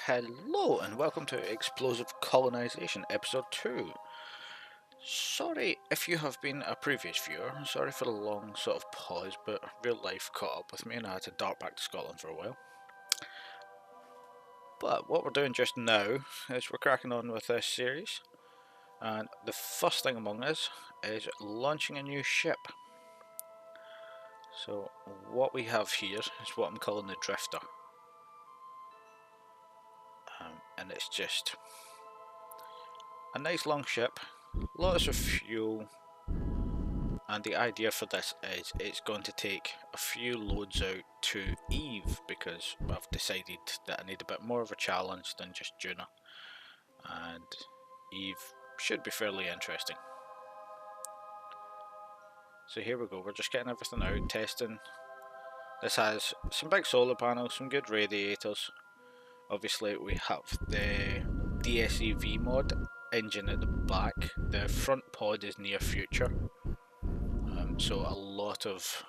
Hello and welcome to Explosive Colonization Episode 2. Sorry if you have been a previous viewer, sorry for the long sort of pause, but real life caught up with me and I had to dart back to Scotland for a while. But what we're doing just now is we're cracking on with this series, and the first thing among us is launching a new ship. So what we have here is what I'm calling the Drifter. And it's just a nice long ship, lots of fuel, and the idea for this is it's going to take a few loads out to Eve because I've decided that I need a bit more of a challenge than just Juna, and Eve should be fairly interesting. So here we go, we're just getting everything out, testing. This has some big solar panels, some good radiators. Obviously we have the DSEV mod engine at the back. The front pod is near future, so a lot of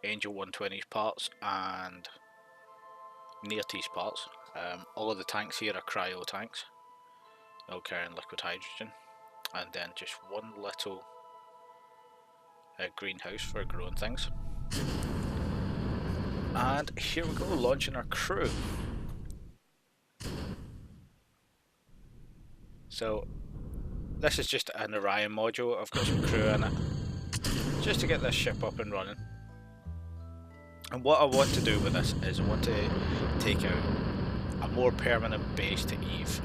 Angel 120s parts and near T's parts. All of the tanks here are cryo tanks, all carrying liquid hydrogen, and then just one little greenhouse for growing things. And here we go, launching our crew. So this is just an Orion module. I've got some crew in it just to get this ship up and running. And what I want to do with this is I want to take out a more permanent base to Eve.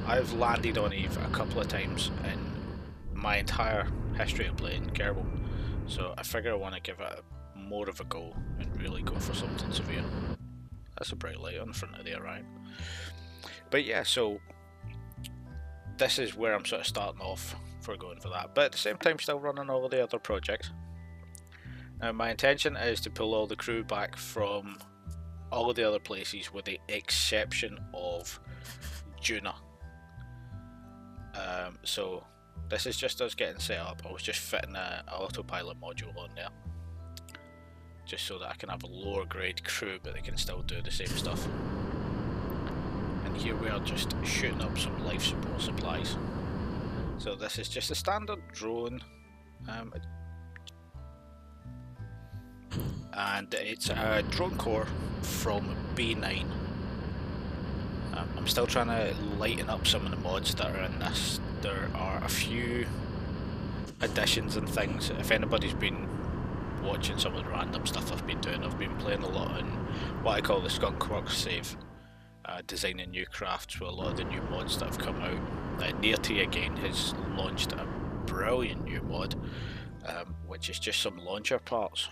I've landed on Eve a couple of times in my entire history of playing Kerbal, so I figure I want to give it more of a go and really go for something severe. That's a bright light on the front of the Orion. But yeah, so this is where I'm sort of starting off for going for that, but at the same time still running all of the other projects. Now my intention is to pull all the crew back from all of the other places with the exception of Juna. So this is just us getting set up. I was just fitting an autopilot module on there, just so that I can have a lower grade crew but they can still do the same stuff. And here we are just shooting up some life support supplies. So this is just a standard drone, and it's a drone core from B9. I'm still trying to lighten up some of the mods that are in this. There are a few additions and things. If anybody's been watching some of the random stuff I've been doing, I've been playing a lot in what I call the Skunkworks save, designing new crafts with a lot of the new mods that have come out. Near T again has launched a brilliant new mod, which is just some launcher parts,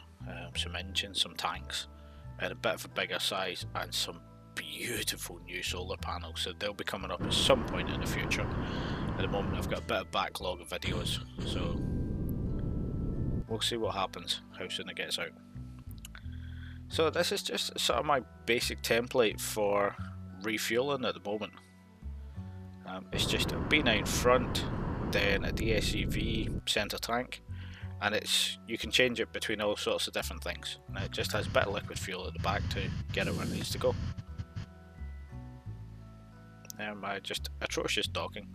some engines, some tanks, and a bit of a bigger size, and some beautiful new solar panels. So they'll be coming up at some point in the future. At the moment I've got a bit of backlog of videos, so we'll see what happens, how soon it gets out. So this is just sort of my basic template for refueling at the moment. It's just a B9 front, then a DSEV centre tank, and you can change it between all sorts of different things, and it just has a bit of liquid fuel at the back to get it where it needs to go. My just atrocious docking.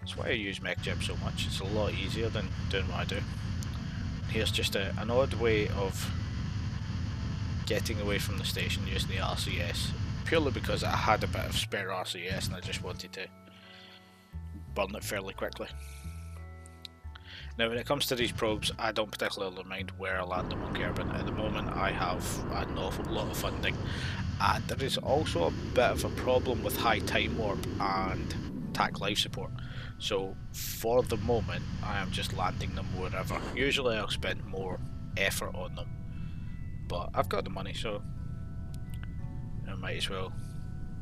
That's why I use MechJib so much. It's a lot easier than doing what I do. Here's just an odd way of getting away from the station using the RCS, purely because I had a bit of spare RCS and I just wanted to burn it fairly quickly. Now when it comes to these probes, I don't particularly mind where I land them on Kerbal. At the moment I have an awful lot of funding, and there is also a bit of a problem with high time warp and TAC life support. So for the moment I am just landing them wherever. Usually I'll spend more effort on them, but I've got the money, so I might as well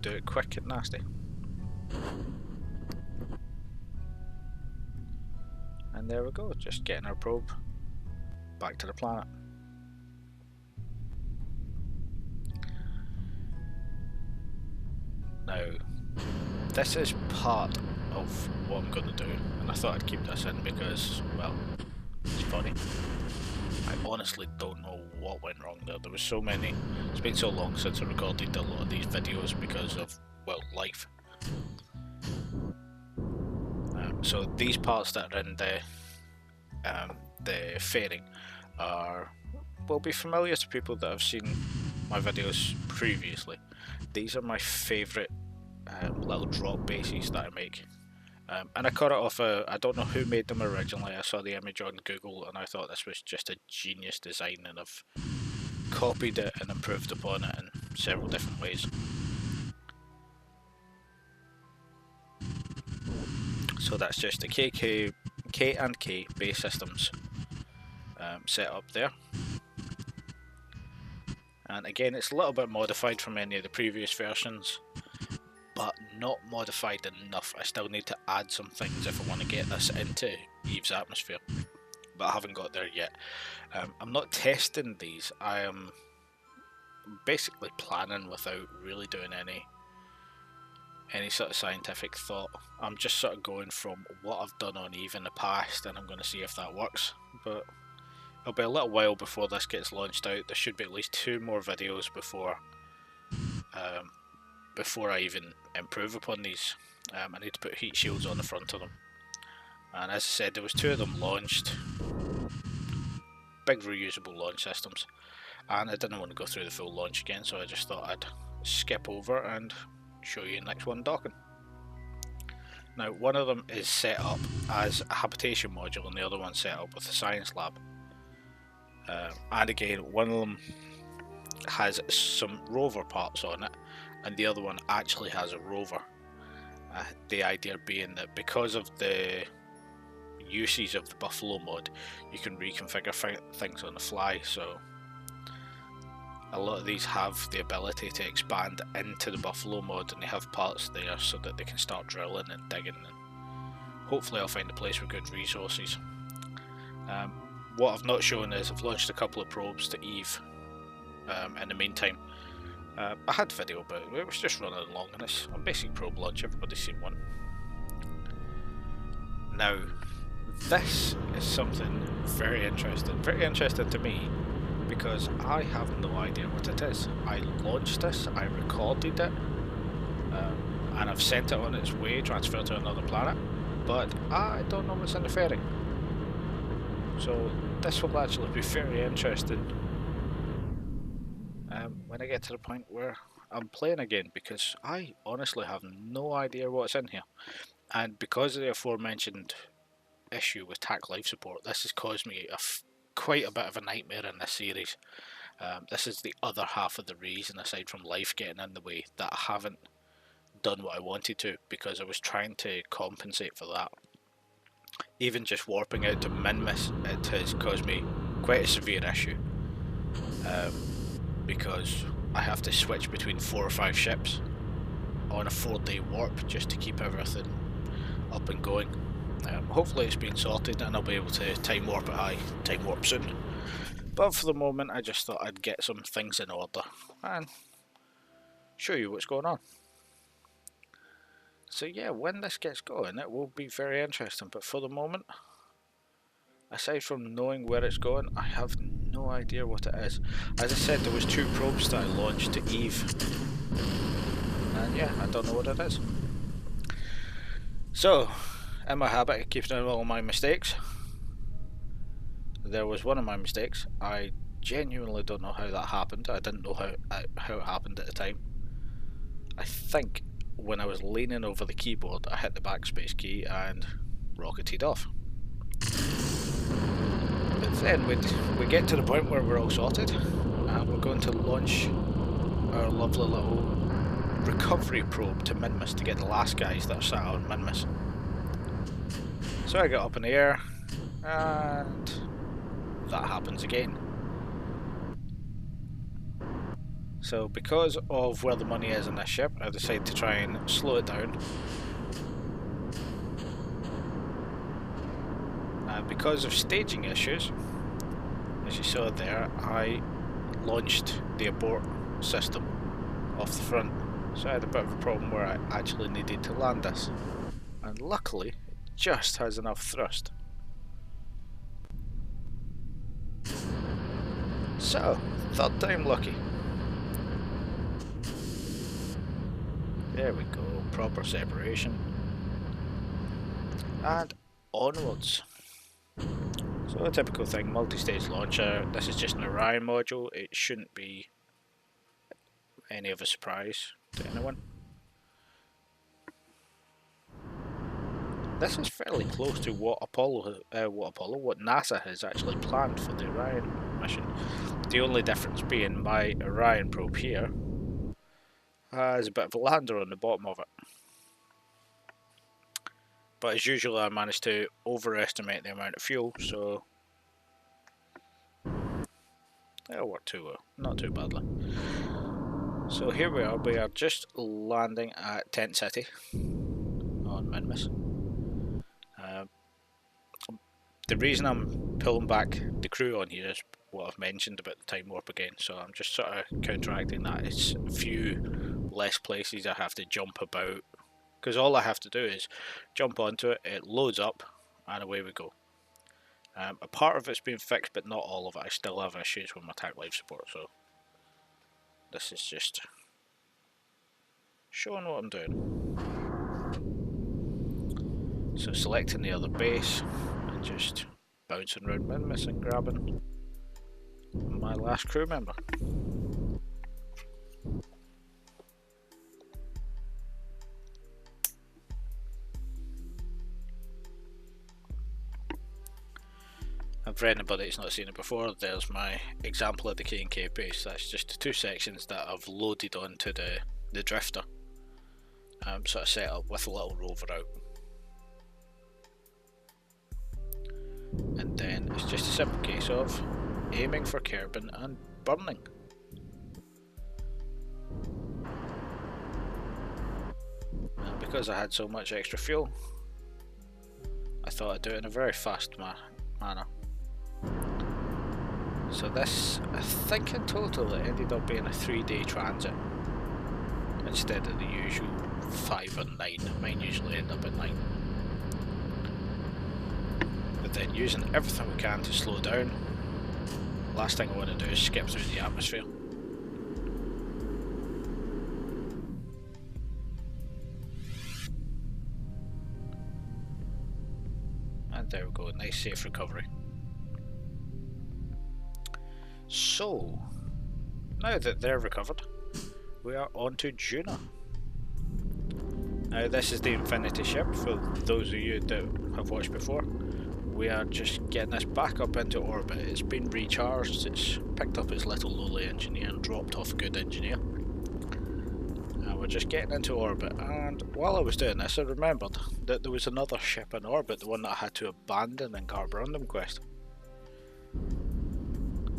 do it quick and nasty. And there we go, just getting our probe back to the planet. Now, this is part of what I'm going to do, and I thought I'd keep this in because, well, it's funny. I honestly don't know what went wrong there. There was so many. It's been so long since I recorded a lot of these videos because of well, life. So these parts that are in the fairing will be familiar to people that have seen my videos previously. These are my favourite little drop bases that I make. And I caught it off I don't know who made them originally. I saw the image on Google and I thought this was just a genius design, and I've copied it and improved upon it in several different ways. So that's just the K and K base systems set up there. And again, it's a little bit modified from any of the previous versions, but not modified enough. I still need to add some things if I want to get this into Eve's atmosphere, but I haven't got there yet. I'm not testing these. I am basically planning without really doing any sort of scientific thought. I'm just sort of going from what I've done on Eve in the past, and I'm going to see if that works. But it'll be a little while before this gets launched out. There should be at least 2 more videos before I even improve upon these. I need to put heat shields on the front of them. And as I said, there was 2 of them launched. Big reusable launch systems. And I didn't want to go through the full launch again, so I just thought I'd skip over and show you the next one docking. Now, one of them is set up as a habitation module and the other one's set up with a science lab. And again, one of them has some rover parts on it and the other one actually has a rover. The idea being that because of the uses of the Buffalo mod, you can reconfigure things on the fly, so a lot of these have the ability to expand into the Buffalo mod, and they have parts there so that they can start drilling and digging, and hopefully I'll find a place with good resources. What I've not shown is I've launched a couple of probes to Eve in the meantime. I had video, but it was just running along, and it's a basic probe launch, everybody's seen one. Now, this is something very interesting to me, because I have no idea what it is. I launched this, I recorded it, and I've sent it on its way, transferred to another planet, but I don't know what's in the fairing. So this will actually be very interesting when I get to the point where I'm playing again, because I honestly have no idea what's in here. And because of the aforementioned issue with TAC life support, this has caused me quite a bit of a nightmare in this series. This is the other half of the reason, aside from life getting in the way, that I haven't done what I wanted to, because I was trying to compensate for that. Even just warping out to Minmus, it has caused me quite a severe issue, because I have to switch between 4 or 5 ships on a 4-day warp just to keep everything up and going. Hopefully it's been sorted and I'll be able to time warp soon. But for the moment I just thought I'd get some things in order and show you what's going on. So yeah, when this gets going it will be very interesting, but for the moment, aside from knowing where it's going, I have no idea what it is. As I said, there was 2 probes that I launched to Eve, and yeah, I don't know what it is. So, in my habit of keeping in all my mistakes, there was one of my mistakes. I genuinely don't know how that happened. I didn't know how it happened at the time. I think when I was leaning over the keyboard, I hit the backspace key and rocketed off. But then we get to the point where we're all sorted, and we're going to launch our lovely little recovery probe to Minmus to get the last guys that are sat on Minmus. So I get up in the air, and that happens again. So because of where the money is in this ship, I decided to try and slow it down. Because of staging issues, as you saw there, I launched the abort system off the front. So I had a bit of a problem where I actually needed to land this. And luckily, it just has enough thrust. So, third time lucky. There we go, proper separation. And onwards. So a typical thing, multi-stage launcher. This is just an Orion module. It shouldn't be any of a surprise to anyone. This is fairly close to what what NASA has actually planned for the Orion mission. The only difference being my Orion probe here has a bit of a lander on the bottom of it. But as usual, I managed to overestimate the amount of fuel, so it'll work too well, not too badly. So here we are just landing at Tent City on Minmus. The reason I'm pulling back the crew on here is what I've mentioned about the time warp again, so I'm just sort of counteracting that. It's a few less places I have to jump about, because all I have to do is jump onto it, it loads up, and away we go. A part of it's been fixed, but not all of it. I still have issues with my TAC life support, so this is just showing what I'm doing. So selecting the other base and just bouncing around Minmus and grabbing my last crew member. And for anybody that's not seen it before, there's my example of the K&K base. That's just the two sections that I've loaded onto the drifter. Sort of set up with a little rover out. And then it's just a simple case of aiming for Kerbal and burning. And because I had so much extra fuel, I thought I'd do it in a very fast manner. So this, I think in total it ended up being a 3-day transit instead of the usual 5 or 9. Mine usually end up at 9. But then using everything we can to slow down. Last thing I want to do is skip through the atmosphere. And there we go, nice safe recovery. So, now that they're recovered, we are on to Juno. Now this is the Infinity ship, for those of you that have watched before. We are just getting this back up into orbit. It's been recharged, it's picked up its little lowly engineer and dropped off a good engineer. We're just getting into orbit, and while I was doing this I remembered that there was another ship in orbit, the one that I had to abandon in Carborundum Quest.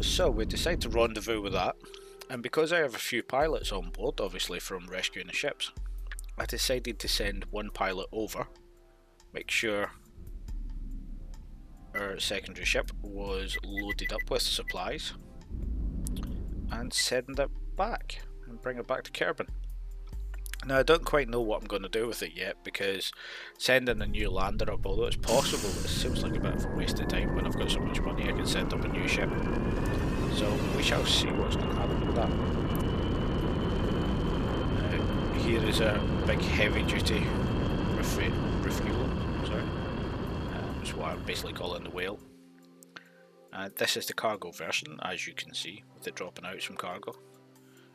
So we decided to rendezvous with that, and because I have a few pilots on board, obviously from rescuing the ships, I decided to send one pilot over, make sure our secondary ship was loaded up with supplies, and send it back and bring it back to Kerbal. Now I don't quite know what I'm going to do with it yet, because sending a new lander up, although it's possible, it seems like a bit of a waste of time when I've got so much money I can send up a new ship. So we shall see what's going to happen with that. Here is a big heavy duty refuel, which is what I'm basically calling the whale. This is the cargo version, as you can see, with it dropping out some cargo.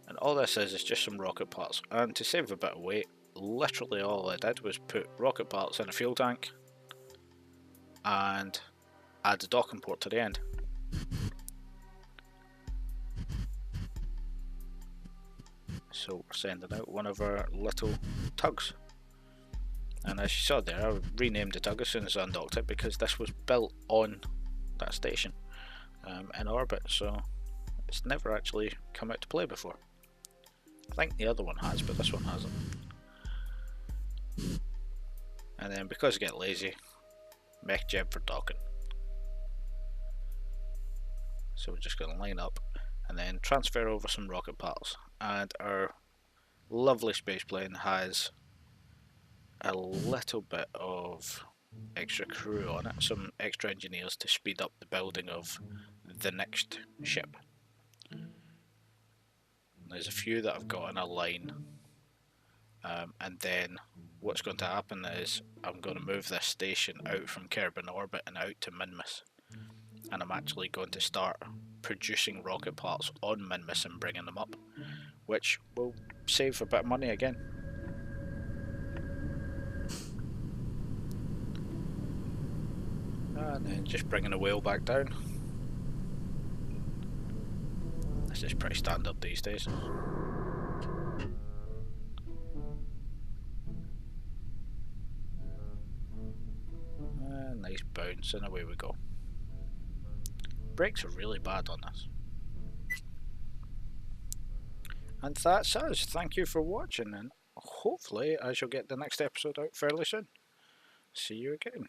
And all this is just some rocket parts, and to save a bit of weight, literally all I did was put rocket parts in a fuel tank and add a docking port to the end. So we're sending out one of our little tugs, and as you saw there, I renamed the tug as soon as I undocked it, because this was built on that station in orbit, so it's never actually come out to play before. I think the other one has, but this one hasn't. And then because I get lazy, mech jib for docking. So we're just going to line up and then transfer over some rocket parts, and our lovely space plane has a little bit of extra crew on it, some extra engineers to speed up the building of the next ship. There's a few that I've got in a line and then what's going to happen is I'm going to move this station out from Kerbal orbit and out to Minmus, and I'm actually going to start producing rocket parts on Minmus and bringing them up, which will save a bit of money again. And then just bringing the whale back down. This is pretty standard these days. Nice bounce, and away we go. Brakes are really bad on this. And that's us. Thank you for watching, and hopefully I shall get the next episode out fairly soon. See you again.